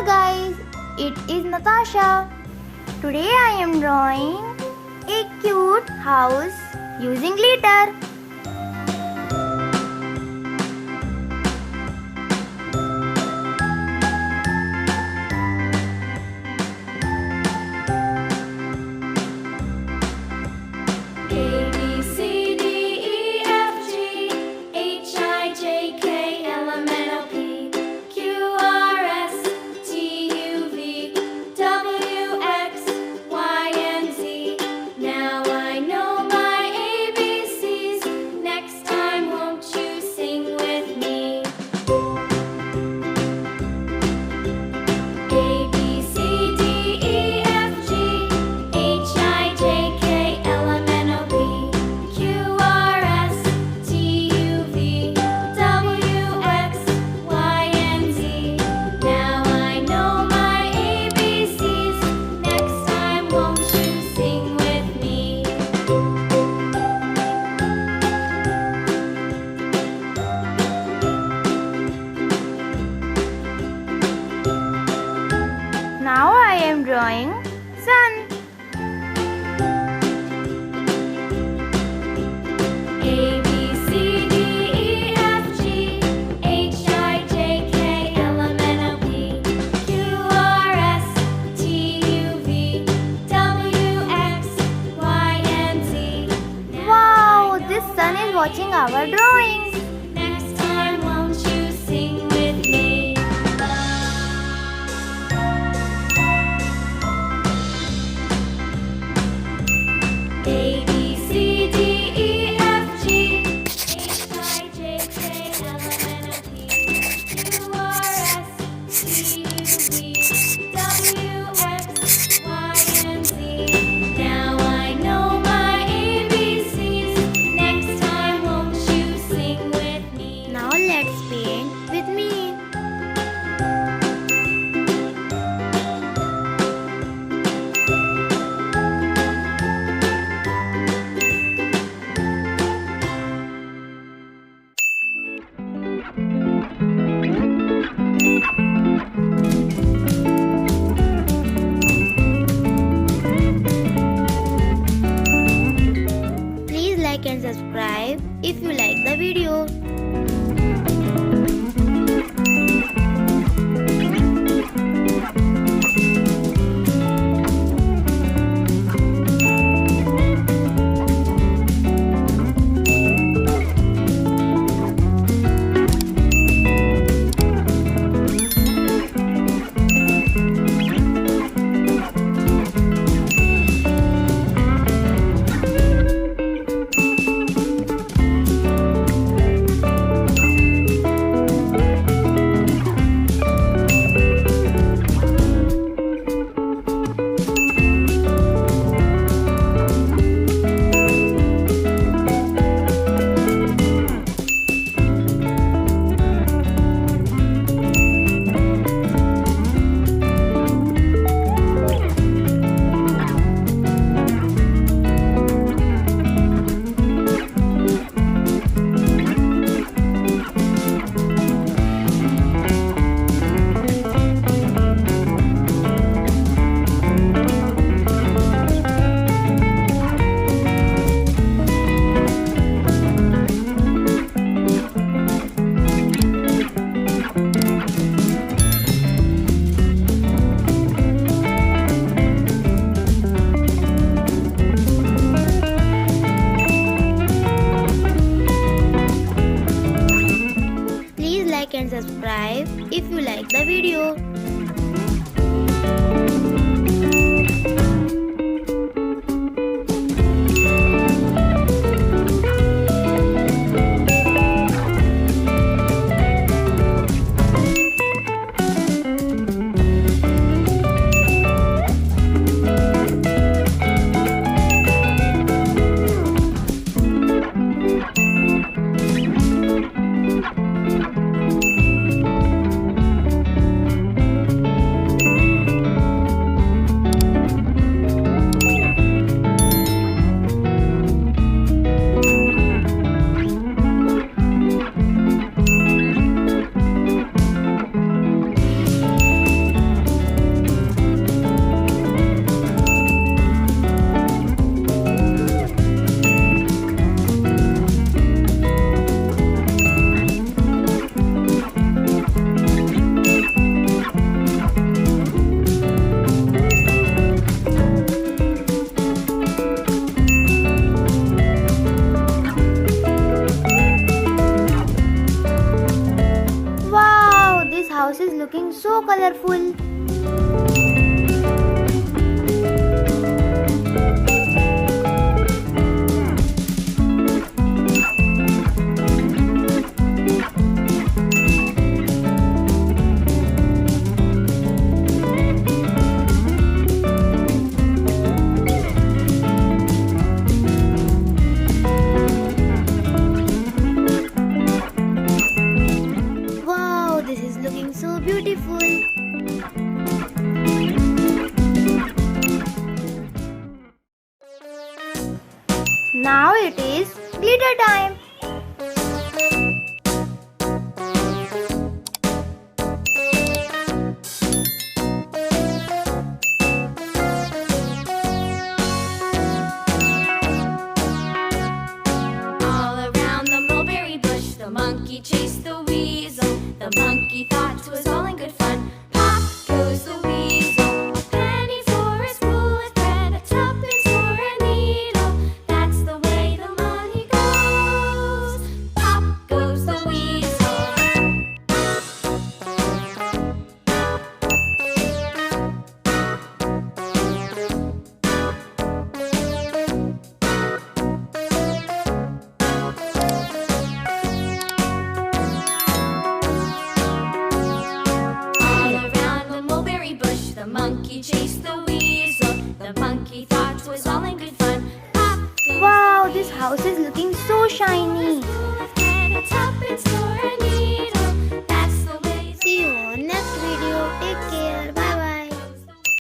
guys, it is Natasha. Today I am drawing a cute house using glitter. Now I am drawing sun. A, B, C, D, E, F, G, H, I, J, K, L, M, N, O, P, Q, R, S, T, U, V, W, X, Y, and Z. Wow, this sun is watching our drawings. Next time, won't you sing with me? A, B, C, D, E, F, G, H, I, J, K, L, M, N, O, P, Q, R, S, T, U, V, W, X, Y, and Z. Now I know my ABCs. Next time, won't you sing with me? Now let's paint with me. Please like and subscribe if you like the video. Please like and subscribe if you like the video. looking so colorful. Wow, this is looking so beautiful. Now it is glitter time. All around the mulberry bush, the monkey chased the weasel. The monkey thought 'twas all in good fun. Pop goes the weasel. A penny for a spool of thread, a tuppence for a needle. That's the way the money goes. Pop goes the weasel. All around the mulberry bush, the monkey chased the weasel. The monkey thought 'twas all in good fun. Pop goes Wow, the this weasel. house is looking so shiny.